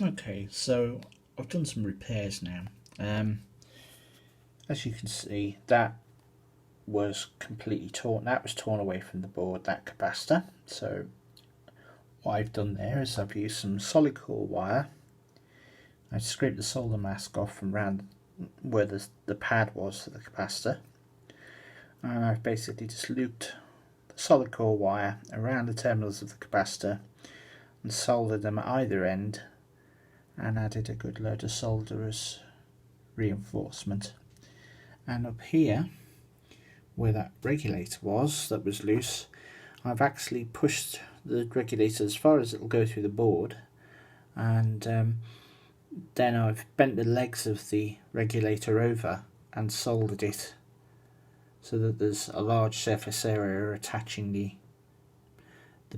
Okay, so I've done some repairs now. As you can see, that was completely torn. That was torn away from the board, that capacitor. So what I've done there is I've used some solid core wire. I scraped the solder mask off from around where the pad was for the capacitor, and I've basically just looped the solid core wire around the terminals of the capacitor and soldered them at either end, and added a good load of solder as reinforcement. And up here, where that regulator was that was loose, I've actually pushed the regulator as far as it'll go through the board, and then I've bent the legs of the regulator over and soldered it so that there's a large surface area attaching the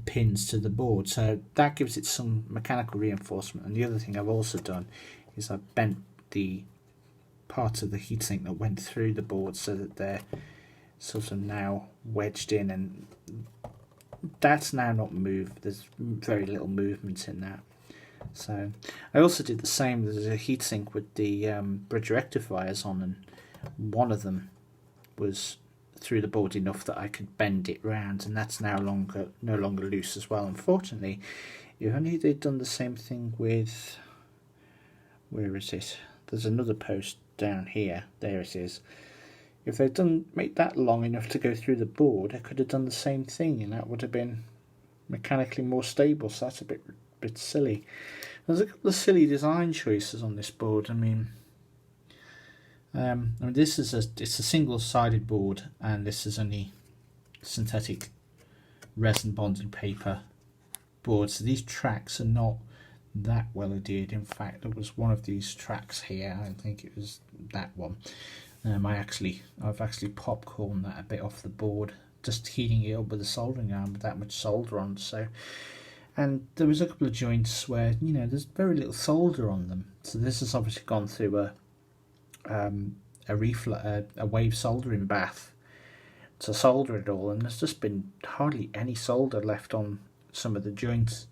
pins to the board. So that gives it some mechanical reinforcement. And the other thing I've also done is I've bent the part of the heatsink that went through the board so that they're sort of now wedged in, and that's now not moved. There's very little movement in that. So I also did the same. There's a heatsink with the bridge rectifiers on, and one of them was through the board enough that I could bend it round, and that's now no longer loose as well. Unfortunately, if only they'd done the same thing with, where is it? There's another post down here. There it is. If they'd made that long enough to go through the board, I could have done the same thing, and that would have been mechanically more stable. So that's a bit silly. There's a couple of silly design choices on this board. I mean, this is it's a single-sided board, and this is only synthetic resin bonded paper board. So these tracks are not that well adhered. In fact, there was one of these tracks here. I think it was that one. I've actually popcorned that a bit off the board, just heating it up with a soldering iron with that much solder on. So, and there was a couple of joints where there's very little solder on them. So this has obviously gone through a wave soldering bath to solder it all, and there's just been hardly any solder left on some of the joints.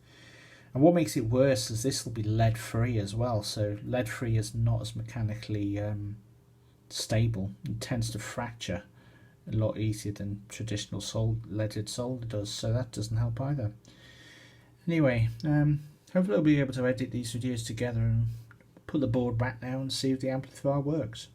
And what makes it worse is this will be lead free as well. So lead free is not as mechanically stable. It tends to fracture a lot easier than traditional leaded solder does, so that doesn't help either. Anyway, hopefully I'll be able to edit these videos together and put the board back now and see if the amplifier works.